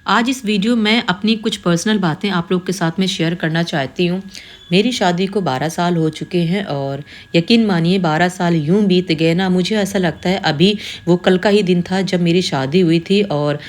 आज इस वीडियो में अपनी कुछ पर्सनल बातें आप लोग के साथ में शेयर करना चाहती हूँ। मेरी शादी को 12 साल हो चुके हैं और यकीन मानिए 12 साल यूँ बीत गए ना, मुझे ऐसा लगता है अभी वो कल का ही दिन था जब मेरी शादी हुई थी। और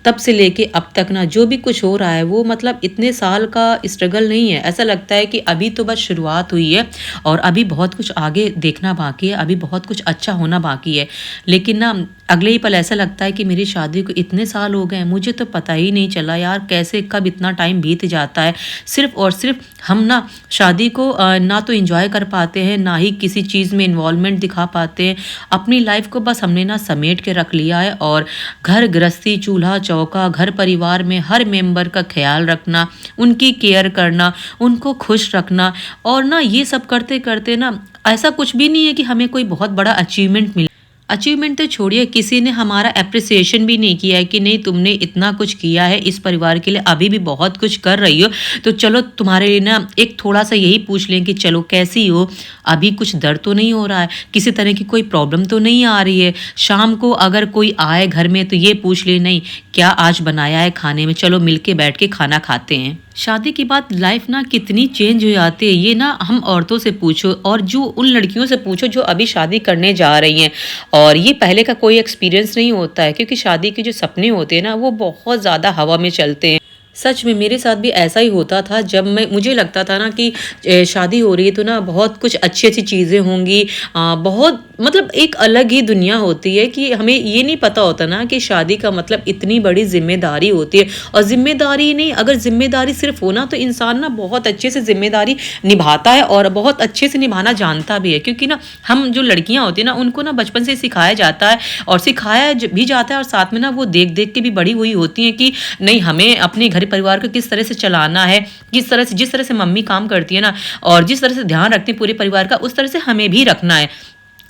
तब से लेके अब तक ना जो भी कुछ हो रहा है वो मतलब इतने साल का स्ट्रगल नहीं है। ऐसा लगता है कि अभी तो बस शुरुआत हुई है और अभी बहुत कुछ आगे देखना बाकी है, अभी बहुत कुछ अच्छा होना बाकी है। लेकिन ना अगले ही पल ऐसा लगता है कि मेरी शादी को इतने साल हो गए हैं, मुझे तो पता ही नहीं चला यार कैसे कब इतना टाइम बीत जाता है। सिर्फ़ और सिर्फ़ हम ना शादी को ना तो एन्जॉय कर पाते हैं, ना ही किसी चीज़ में इन्वॉल्वमेंट दिखा पाते हैं। अपनी लाइफ़ को बस हमने ना समेट के रख लिया है और घर गृहस्थी, चूल्हा-चौका, घर परिवार में हर मेंबर का ख़्याल रखना, उनकी केयर करना, उनको खुश रखना और ना ये सब करते-करते ना ऐसा कुछ भी नहीं है कि हमें कोई बहुत बड़ा अचीवमेंट मिला। अचीवमेंट तो छोड़िए, किसी ने हमारा एप्रिसिएशन भी नहीं किया है कि नहीं तुमने इतना कुछ किया है इस परिवार के लिए, अभी भी बहुत कुछ कर रही हो, तो चलो तुम्हारे लिए ना एक थोड़ा-सा यही पूछ लें कि चलो कैसी हो? अभी कुछ दर्द तो नहीं हो रहा है? किसी तरह की कोई प्रॉब्लम तो नहीं आ रही है? शाम को अगर कोई आए घर में तो ये पूछ ले, नहीं क्या आज बनाया है खाने में? चलो मिल के बैठ के खाना खाते हैं। शादी के बाद लाइफ ना कितनी चेंज हो जाती है, ये ना हम औरतों से पूछो और जो उन लड़कियों से पूछो जो अभी शादी करने जा रही हैं। और ये पहले का कोई एक्सपीरियंस नहीं होता है, क्योंकि शादी के जो सपने होते हैं ना वो बहुत ज़्यादा हवा में चलते हैं। सच में मेरे साथ भी ऐसा ही होता था। जब मैं मुझे लगता था ना कि शादी हो रही है तो ना बहुत कुछ अच्छी-अच्छी चीज़ें होंगी। बहुत मतलब एक अलग ही दुनिया होती है कि हमें ये नहीं पता होता ना कि शादी का मतलब इतनी बड़ी ज़िम्मेदारी होती है। और ज़िम्मेदारी नहीं, अगर ज़िम्मेदारी सिर्फ़ हो ना तो इंसान ना बहुत अच्छे से ज़िम्मेदारी निभाता है और बहुत अच्छे से निभाना जानता भी है। क्योंकि ना हम जो लड़कियाँ होती हैं ना उनको ना बचपन से सिखाया जाता है और सिखाया भी जाता है और साथ में ना वो देख-देख के भी बड़ी हुई होती हैं कि नहीं हमें अपने घर परिवार को किस तरह से चलाना है, किस तरह से जिस तरह से मम्मी काम करती है ना और जिस तरह से ध्यान रखती है पूरे परिवार का, उस तरह से हमें भी रखना है।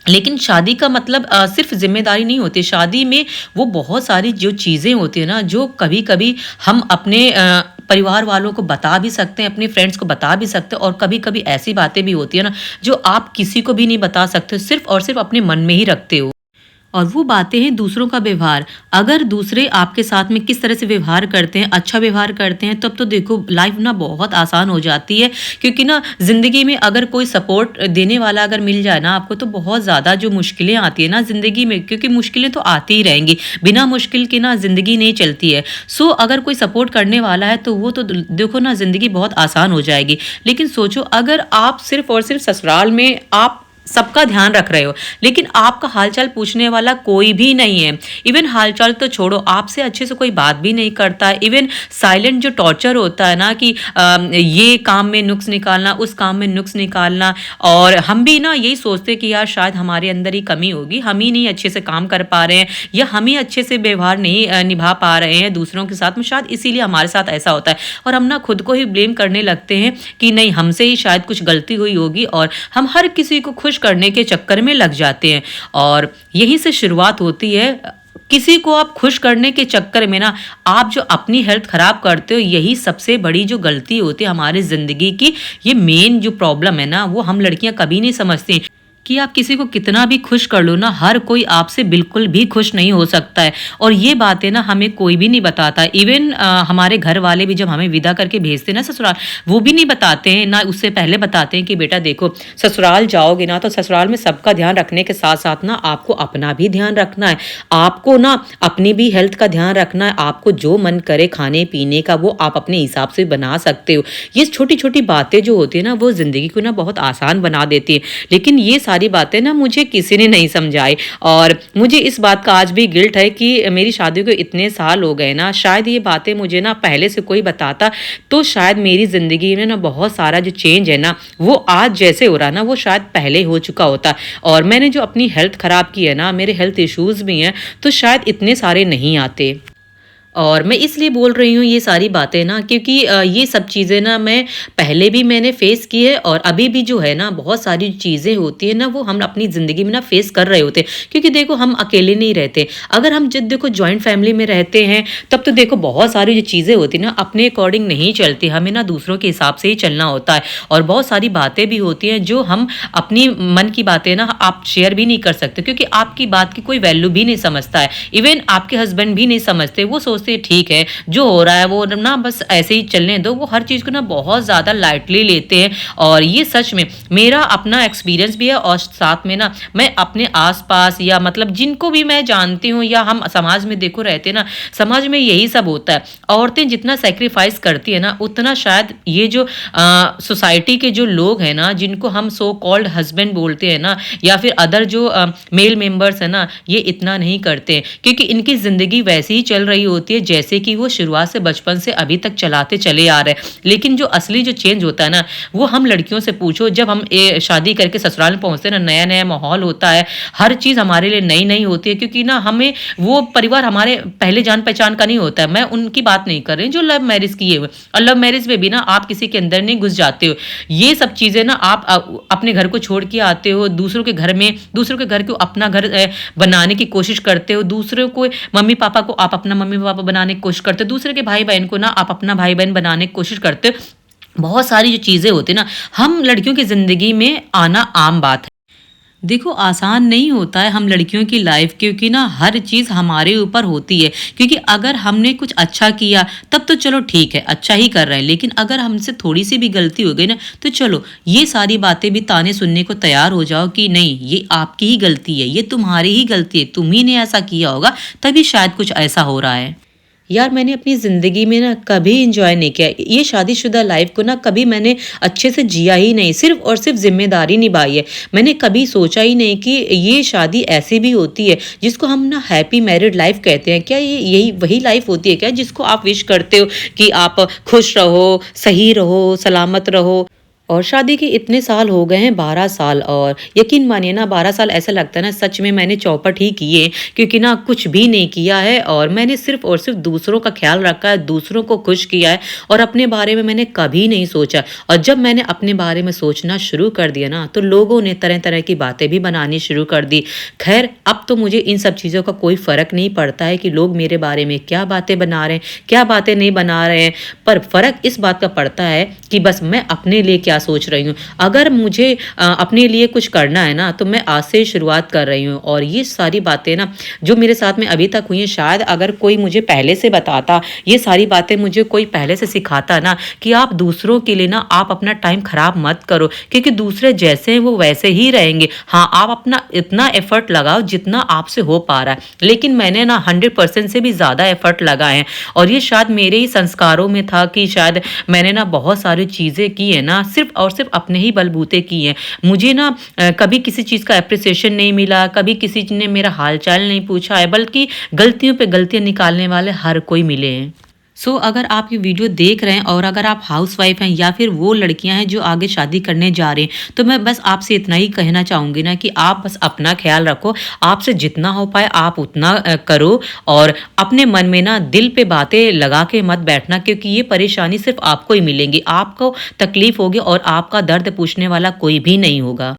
लेकिन शादी का मतलब सिर्फ़ ज़िम्मेदारी नहीं होती, शादी में वो बहुत सारी जो चीज़ें होती हैं ना, जो कभी-कभी हम अपने परिवार वालों को बता भी सकते हैं, अपने फ्रेंड्स को बता भी सकते हैं और कभी-कभी ऐसी बातें भी होती है ना, जो आप किसी को भी नहीं बता सकते, सिर्फ़ और सिर्फ़ अपने मन में ही रखते हो। और वो बातें हैं दूसरों का व्यवहार। अगर दूसरे आपके साथ में किस तरह से व्यवहार करते हैं, अच्छा व्यवहार करते हैं, तब तो देखो लाइफ़ ना बहुत आसान हो जाती है। क्योंकि ना ज़िंदगी में अगर कोई सपोर्ट देने वाला अगर मिल जाए ना आपको, तो बहुत ज़्यादा जो मुश्किलें आती है ना ज़िंदगी में, क्योंकि मुश्किलें तो आती ही रहेंगी, बिना मुश्किल के ना ज़िंदगी नहीं चलती है। सो अगर कोई सपोर्ट करने वाला है तो वो तो देखो ना ज़िंदगी बहुत आसान हो जाएगी। लेकिन सोचो अगर आप सिर्फ़ और सिर्फ़ ससुराल में आप सबका ध्यान रख रहे हो, लेकिन आपका हाल-चाल पूछने वाला कोई भी नहीं है। इवन हाल-चाल तो छोड़ो, आपसे अच्छे से कोई बात भी नहीं करता है। इवन साइलेंट जो टॉर्चर होता है ना कि ये काम में नुक्स निकालना, उस काम में नुक्स निकालना, और हम भी ना यही सोचते हैं कि यार शायद हमारे अंदर ही कमी होगी, हम ही नहीं अच्छे से काम कर पा रहे हैं या हम ही अच्छे से व्यवहार नहीं निभा पा रहे हैं दूसरों के साथ में, शायद इसीलिए हमारे साथ ऐसा होता है। और हम ना खुद को ही ब्लेम करने लगते हैं कि नहीं हमसे ही शायद कुछ गलती हुई होगी और हम हर किसी को खुश करने के चक्कर में लग जाते हैं। और यहीं से शुरुआत होती है। किसी को आप खुश करने के चक्कर में ना आप जो अपनी हेल्थ खराब करते हो, यही सबसे बड़ी जो गलती होती है हमारी ज़िंदगी की। ये मेन जो प्रॉब्लम है ना वो हम लड़कियां कभी नहीं समझती कि आप किसी को कितना भी खुश कर लो ना, हर कोई आपसे बिल्कुल भी खुश नहीं हो सकता है। और ये बातें ना हमें कोई भी नहीं बताता। इवन हमारे घर वाले भी जब हमें विदा करके भेजते हैं ना ससुराल, वो भी नहीं बताते हैं, ना उससे पहले बताते हैं कि बेटा देखो ससुराल जाओगे ना तो ससुराल में सबका ध्यान रखने के साथ-साथ ना आपको अपना भी ध्यान रखना है। आपको ना अपनी भी हेल्थ का ध्यान रखना है। आपको जो मन करे खाने-पीने का वो आप अपने हिसाब से बना सकते हो। ये छोटी-छोटी बातें जो होती है ना वो ज़िंदगी को ना बहुत आसान बना देती है। लेकिन ये सारी बातें ना मुझे किसी ने नहीं समझाई और मुझे इस बात का आज भी गिल्ट है कि मेरी शादी को इतने साल हो गए ना, शायद ये बातें मुझे ना पहले से कोई बताता तो शायद मेरी ज़िंदगी में ना बहुत सारा जो चेंज है ना वो आज जैसे हो रहा ना वो शायद पहले हो चुका होता। और मैंने जो अपनी हेल्थ ख़राब की है ना, मेरे हेल्थ इश्यूज़ भी हैं, तो शायद इतने सारे नहीं आते। और मैं इसलिए बोल रही हूँ ये सारी बातें ना क्योंकि ये सब चीज़ें ना मैं पहले भी मैंने फ़ेस की है और अभी भी जो है ना बहुत सारी चीज़ें होती हैं ना वो हम अपनी ज़िंदगी में ना फ़ेस कर रहे होते हैं। क्योंकि देखो हम अकेले नहीं रहते। अगर हम जब देखो जॉइंट फैमिली में रहते हैं तब तो देखो बहुत सारी जो चीज़ें होती हैं ना अपने अकॉर्डिंग नहीं चलती, हमें ना दूसरों के हिसाब से ही चलना होता है। और बहुत सारी बातें भी होती हैं जो हम अपनी मन की बातें ना आप शेयर भी नहीं कर सकते, क्योंकि आपकी बात की कोई वैल्यू भी नहीं समझता है। इवन आपके हस्बैंड भी नहीं समझते, वो सोचते सोचते ठीक है, जो हो रहा है वो ना बस ऐसे ही चलने दो। वो हर चीज़ को ना बहुत ज़्यादा लाइटली लेते हैं और ये सच में मेरा अपना एक्सपीरियंस भी है और साथ में ना मैं अपने आस-पास या मतलब जिनको भी मैं जानती हूँ या हम समाज में देखो रहते हैं ना, समाज में यही सब होता है। औरतें जितना सैक्रिफाइस करती है ना, उतना शायद ये जो सोसाइटी के जो लोग हैं ना, जिनको हम सो कॉल्ड हस्बैंड बोलते हैं ना या फिर अदर जो मेल मेंबर्स हैं ना, ये इतना नहीं करते हैं क्योंकि इनकी ज़िंदगी वैसे ही चल रही होती है जैसे कि वो शुरुआत से बचपन से अभी तक चलाते चले आ रहे हैं। लेकिन जो असली जो चेंज होता है ना, वो हम लड़कियों से पूछो जब हम शादी करके ससुराल में पहुँचते हैं ना, नया-नया माहौल होता है, हर चीज़ हमारे लिए नई-नई होती है क्योंकि ना हमें वो परिवार हमारे पहले जान-पहचान का नहीं होता है। मैं उनकी बात नहीं कर रही जो लव मैरिज किए हुए और लव मैरिज में भी ना आप किसी के अंदर नहीं घुस जाते हो। ये सब चीज़ें ना आप अपने घर को छोड़ के आते हो, दूसरों के घर में दूसरों के घर को अपना घर बनाने की कोशिश करते हो, दूसरों को मम्मी-पापा को आप अपना मम्मी-पापा बनाने की कोशिश करते हो, दूसरे के भाई-बहन को ना आप अपना भाई-बहन बनाने की कोशिश करते हो। बहुत सारी जो चीज़ें होती हैं ना, हम लड़कियों की ज़िंदगी में आना आम बात है। देखो आसान नहीं होता है हम लड़कियों की लाइफ क्योंकि ना हर चीज़ हमारे ऊपर होती है क्योंकि अगर हमने कुछ अच्छा किया तब तो चलो ठीक है अच्छा ही कर रहे हैं लेकिन अगर हमसे थोड़ी सी भी गलती हो गई ना तो चलो ये सारी बातें भी ताने सुनने को तैयार हो जाओ कि नहीं ये आपकी ही गलती है ये तुम्हारी ही गलती है तुम ही ने ऐसा किया होगा तभी शायद कुछ ऐसा हो रहा है। यार मैंने अपनी ज़िंदगी में ना कभी एंजॉय नहीं किया ये शादीशुदा लाइफ को ना कभी मैंने अच्छे से जिया ही नहीं सिर्फ और सिर्फ जिम्मेदारी निभाई है। मैंने कभी सोचा ही नहीं कि ये शादी ऐसी भी होती है जिसको हम ना हैप्पी मैरिड लाइफ कहते हैं। क्या ये यही वही लाइफ होती है क्या जिसको आप विश करते हो कि आप खुश रहो सही रहो सलामत रहो। और शादी के इतने साल हो गए हैं 12 साल और यकीन मानिए ना 12 साल ऐसा लगता है ना सच में मैंने चौपट ही किए क्योंकि ना कुछ भी नहीं किया है और मैंने सिर्फ और सिर्फ दूसरों का ख्याल रखा है दूसरों को खुश किया है और अपने बारे में मैंने कभी नहीं सोचा। और जब मैंने अपने बारे में सोचना शुरू कर दिया ना तो लोगों ने तरह तरह की बातें भी बनानी शुरू कर दी। खैर अब तो मुझे इन सब चीज़ों का कोई फ़र्क नहीं पड़ता है कि लोग मेरे बारे में क्या बातें बना रहे हैं क्या बातें नहीं बना रहे हैं, पर फ़र्क इस बात का पड़ता है कि बस मैं अपने लिए क्या सोच रही हूँ। अगर मुझे अपने लिए कुछ करना है ना तो मैं आज से शुरुआत कर रही हूँ और ये सारी बातें ना जो मेरे साथ में अभी तक हुई हैं शायद अगर कोई मुझे पहले से बताता ये सारी बातें मुझे कोई पहले से सिखाता ना कि आप दूसरों के लिए ना आप अपना टाइम खराब मत करो क्योंकि दूसरे जैसे हैं वो वैसे ही रहेंगे। हाँ आप अपना इतना एफर्ट लगाओ जितना आपसे हो पा रहा है लेकिन मैंने ना 100% से भी ज़्यादा एफर्ट लगाए हैं और ये शायद मेरे ही संस्कारों में था कि शायद मैंने ना बहुत सारी चीज़ें की है ना सिर्फ और सिर्फ अपने ही बलबूते की हैं। मुझे ना कभी किसी चीज़ का एप्रिसिएशन नहीं मिला कभी किसी ने मेरा हाल चाल नहीं पूछा है बल्कि गलतियों पे गलतियां निकालने वाले हर कोई मिले हैं। अगर आप ये वीडियो देख रहे हैं और अगर आप हाउसवाइफ हैं या फिर वो लड़कियां हैं जो आगे शादी करने जा रही हैं तो मैं बस आपसे इतना ही कहना चाहूँगी ना कि आप बस अपना ख्याल रखो आपसे जितना हो पाए आप उतना करो और अपने मन में ना दिल पे बातें लगा के मत बैठना क्योंकि ये परेशानी सिर्फ आपको ही मिलेंगी आपको तकलीफ होगी और आपका दर्द पूछने वाला कोई भी नहीं होगा।